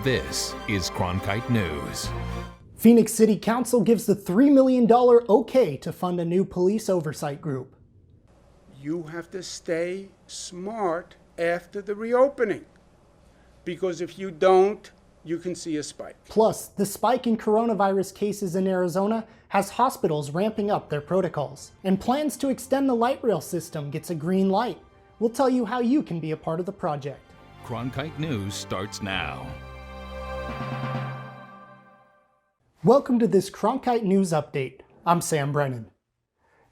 This is Cronkite News. Phoenix City Council gives the $3 million okay to fund a new police oversight group. You have to stay smart after the reopening, because if you don't, you can see a spike. Plus, the spike in coronavirus cases in Arizona has hospitals ramping up their protocols, and plans to extend the light rail system gets a green light. We'll tell you how you can be a part of the project. Cronkite News starts now. Welcome to this Cronkite News Update. I'm Sam Brennan.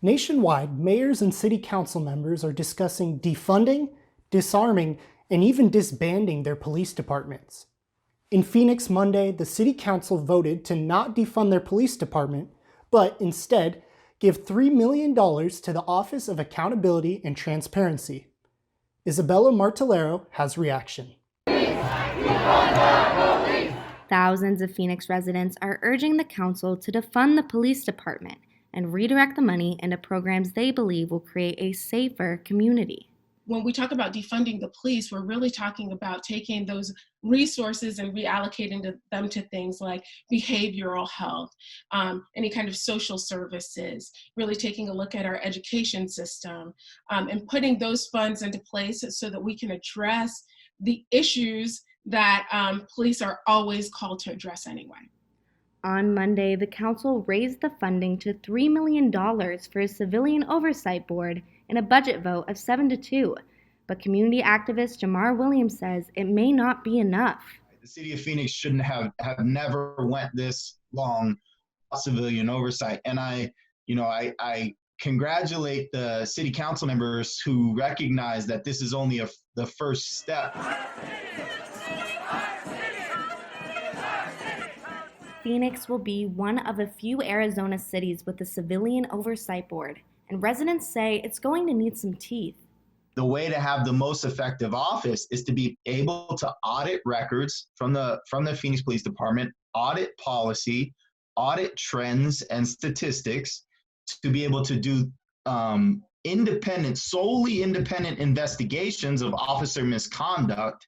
Nationwide, mayors and city council members are discussing defunding, disarming, and even disbanding their police departments. In Phoenix Monday, the city council voted to not defund their police department, but instead give $3 million to the Office of Accountability and Transparency. Isabella Martellero has reaction. Thousands of Phoenix residents are urging the council to defund the police department and redirect the money into programs they believe will create a safer community. When we talk about defunding the police, we're really talking about taking those resources and reallocating them to things like behavioral health, any kind of social services, really taking a look at our education system, and putting those funds into place so that we can address the issues that police are always called to address anyway. On Monday, the council raised the funding to $3 million for a civilian oversight board in a budget vote of 7-2. But community activist Jamar Williams says it may not be enough. The city of Phoenix shouldn't have never went this long on civilian oversight. And I congratulate the city council members who recognize that this is only the first step. Phoenix will be one of a few Arizona cities with a civilian oversight board, and residents say it's going to need some teeth. The way to have the most effective office is to be able to audit records from the Phoenix Police Department, audit policy, audit trends and statistics, to be able to do solely independent investigations of officer misconduct,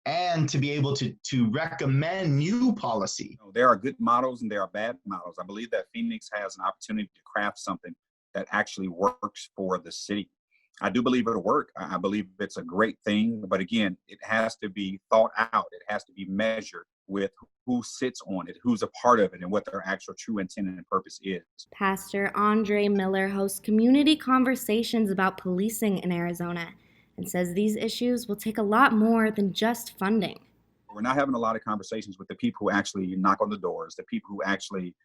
and to be able to recommend new policy. There are good models and there are bad models. I believe that Phoenix has an opportunity to craft something that actually works for the city. I do believe it'll work. I believe it's a great thing, but again, it has to be thought out. It has to be measured with who sits on it, who's a part of it, and what their actual true intent and purpose is. Pastor Andre Miller hosts community conversations about policing in Arizona and says these issues will take a lot more than just funding. We're not having a lot of conversations with the people who actually knock on the doors, the people who actually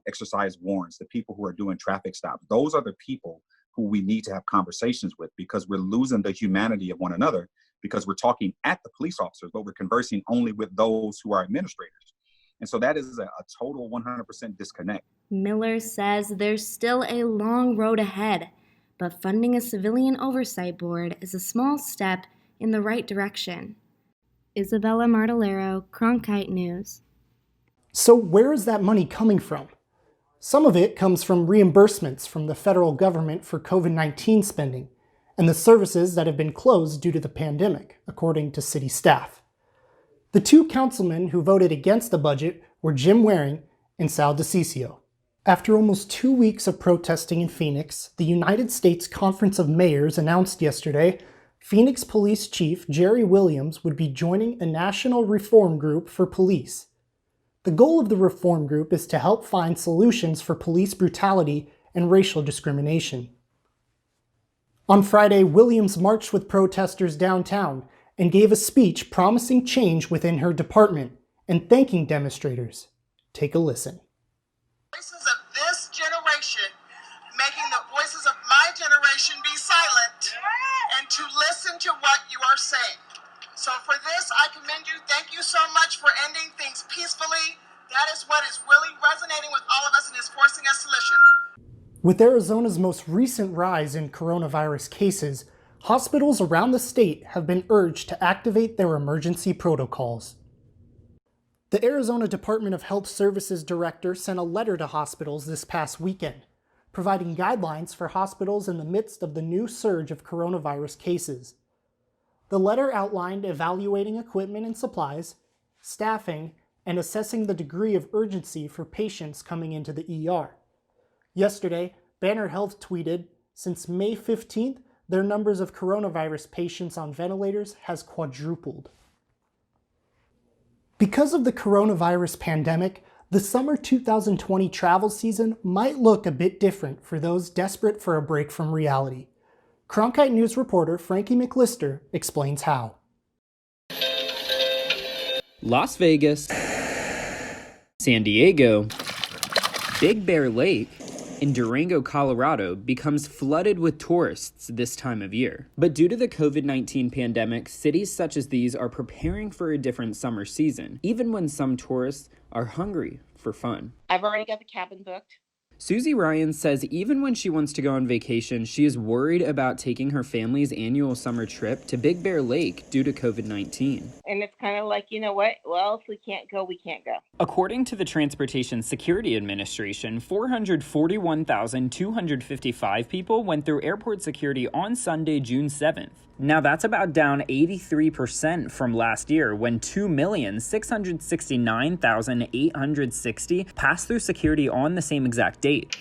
exercise warrants, the people who are doing traffic stops. Those are the people who we need to have conversations with, because we're losing the humanity of one another, because we're talking at the police officers, but we're conversing only with those who are administrators. And so that is a total 100% disconnect. Miller says there's still a long road ahead, but funding a civilian oversight board is a small step in the right direction. Isabella Martellero, Cronkite News. So where is that money coming from? Some of it comes from reimbursements from the federal government for COVID-19 spending and the services that have been closed due to the pandemic, according to city staff. The two councilmen who voted against the budget were Jim Waring and Sal DeCiccio. After almost 2 weeks of protesting in Phoenix, the United States Conference of Mayors announced yesterday Phoenix Police Chief Jerry Williams would be joining a national reform group for police. The goal of the reform group is to help find solutions for police brutality and racial discrimination. On Friday, Williams marched with protesters downtown and gave a speech promising change within her department and thanking demonstrators. Take a listen. Voices of this generation, making the voices of my generation be silent and to listen to what you are saying. So for this, I commend you. Thank you so much for ending things peacefully. That is what is really resonating with all of us and is forcing us to listen. With Arizona's most recent rise in coronavirus cases, hospitals around the state have been urged to activate their emergency protocols. The Arizona Department of Health Services director sent a letter to hospitals this past weekend, providing guidelines for hospitals in the midst of the new surge of coronavirus cases. The letter outlined evaluating equipment and supplies, staffing, and assessing the degree of urgency for patients coming into the ER. Yesterday, Banner Health tweeted, since May 15th, their numbers of coronavirus patients on ventilators has quadrupled. Because of the coronavirus pandemic, the summer 2020 travel season might look a bit different for those desperate for a break from reality. Cronkite News reporter Frankie McLister explains how. Las Vegas, San Diego, Big Bear Lake, and Durango, Colorado becomes flooded with tourists this time of year. But due to the COVID-19 pandemic, cities such as these are preparing for a different summer season, even when some tourists are hungry for fun. I've already got the cabin booked. Susie Ryan says even when she wants to go on vacation, she is worried about taking her family's annual summer trip to Big Bear Lake due to COVID-19. And it's kind of like, you know what? Well, if we can't go, we can't go. According to the Transportation Security Administration, 441,255 people went through airport security on Sunday, June 7th. Now that's about down 83% from last year when 2,669,860 passed through security on the same exact date.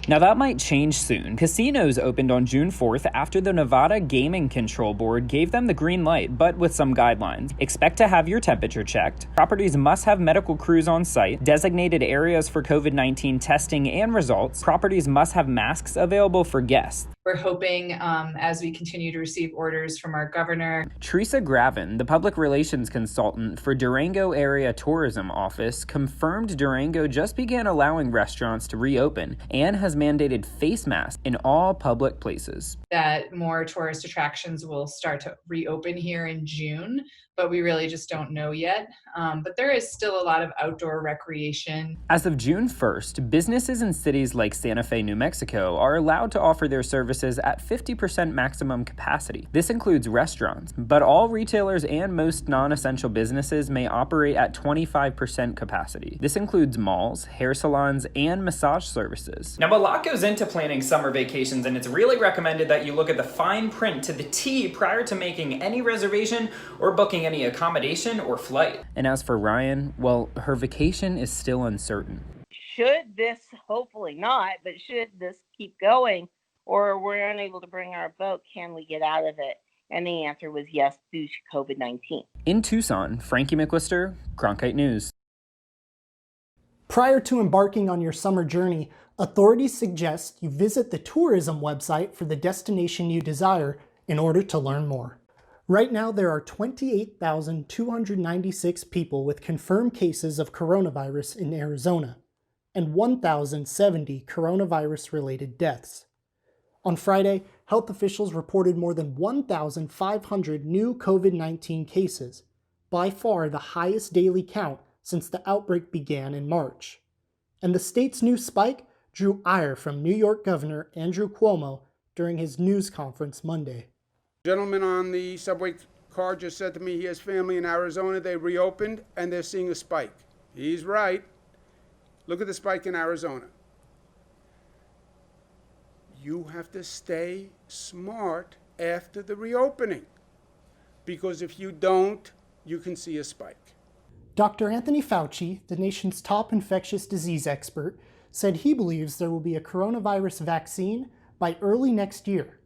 Now that might change soon. Casinos opened on June 4th after the Nevada Gaming Control Board gave them the green light, but with some guidelines. Expect to have your temperature checked. Properties must have medical crews on site, designated areas for COVID-19 testing and results. Properties must have masks available for guests. We're hoping as we continue to receive orders from our governor. Teresa Gravin, the public relations consultant for Durango Area Tourism Office, confirmed Durango just began allowing restaurants to reopen and has mandated face masks in all public places. That more tourist attractions will start to reopen here in June, but we really just don't know yet. But there is still a lot of outdoor recreation. As of June 1st, businesses in cities like Santa Fe, New Mexico are allowed to offer their services at 50% maximum capacity. This includes restaurants, but all retailers and most non-essential businesses may operate at 25% capacity. This includes malls, hair salons, and massage services. Now, a lot goes into planning summer vacations, and it's really recommended that you look at the fine print to the T prior to making any reservation or booking any accommodation or flight. And as for Ryan, well, her vacation is still uncertain. Should this, hopefully not, but should this keep going, or we're unable to bring our boat, can we get out of it? And the answer was yes, due to COVID-19. In Tucson, Frankie McLister, Cronkite News. Prior to embarking on your summer journey, authorities suggest you visit the tourism website for the destination you desire in order to learn more. Right now, there are 28,296 people with confirmed cases of coronavirus in Arizona and 1,070 coronavirus-related deaths. On Friday, health officials reported more than 1,500 new COVID-19 cases, by far the highest daily count since the outbreak began in March. And the state's new spike drew ire from New York Governor Andrew Cuomo during his news conference Monday. Gentleman on the subway car just said to me he has family in Arizona. They reopened and they're seeing a spike. He's right. Look at the spike in Arizona. You have to stay smart after the reopening, because if you don't, you can see a spike. Dr. Anthony Fauci, the nation's top infectious disease expert, said he believes there will be a coronavirus vaccine by early next year.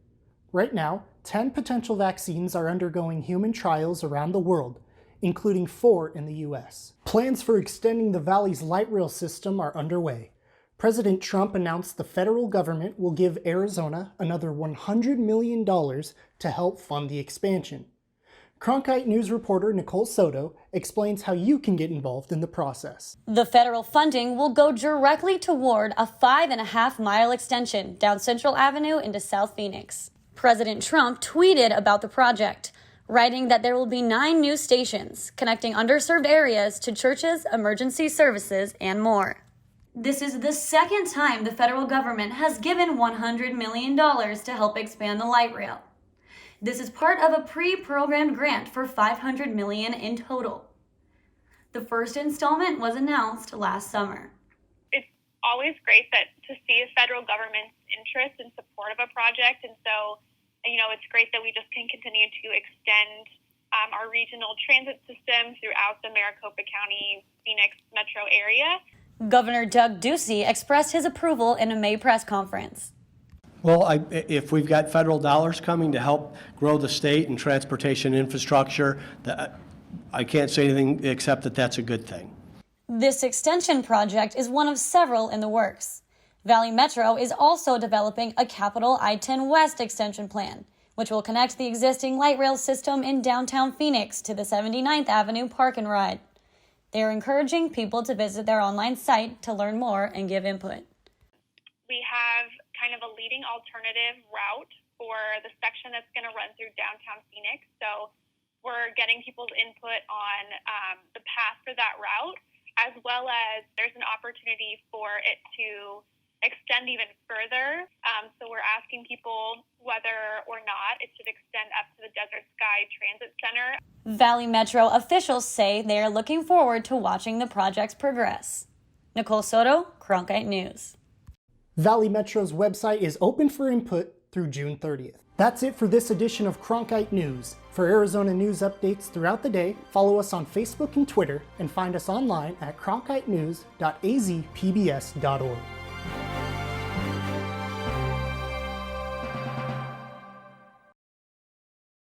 Right now, 10 potential vaccines are undergoing human trials around the world, including 4 in the US. Plans for extending the Valley's light rail system are underway. President Trump announced the federal government will give Arizona another $100 million to help fund the expansion. Cronkite News reporter Nicole Soto explains how you can get involved in the process. The federal funding will go directly toward a 5.5-mile extension down Central Avenue into South Phoenix. President Trump tweeted about the project, writing that there will be 9 new stations connecting underserved areas to churches, emergency services, and more. This is the second time the federal government has given $100 million to help expand the light rail. This is part of a pre-programmed grant for $500 million in total. The first installment was announced last summer. It's always great to see a federal government's interest and support of a project, and so, it's great that we just can continue to extend our regional transit system throughout the Maricopa County, Phoenix metro area. Governor Doug Ducey expressed his approval in a May press conference. Well, if we've got federal dollars coming to help grow the state and transportation infrastructure, I can't say anything except that that's a good thing. This extension project is one of several in the works. Valley Metro is also developing a capital I-10 West extension plan, which will connect the existing light rail system in downtown Phoenix to the 79th Avenue Park and Ride. They are encouraging people to visit their online site to learn more and give input. We have kind of a leading alternative route for the section that's going to run through downtown Phoenix. So we're getting people's input on the path for that route, as well as there's an opportunity for it to extend even further. So we're asking people whether or not it should extend up to the Desert Sky Transit Center. Valley Metro officials say they are looking forward to watching the projects progress. Nicole Soto, Cronkite News. Valley Metro's website is open for input through June 30th. That's it for this edition of Cronkite News. For Arizona news updates throughout the day, follow us on Facebook and Twitter, and find us online at cronkitenews.azpbs.org.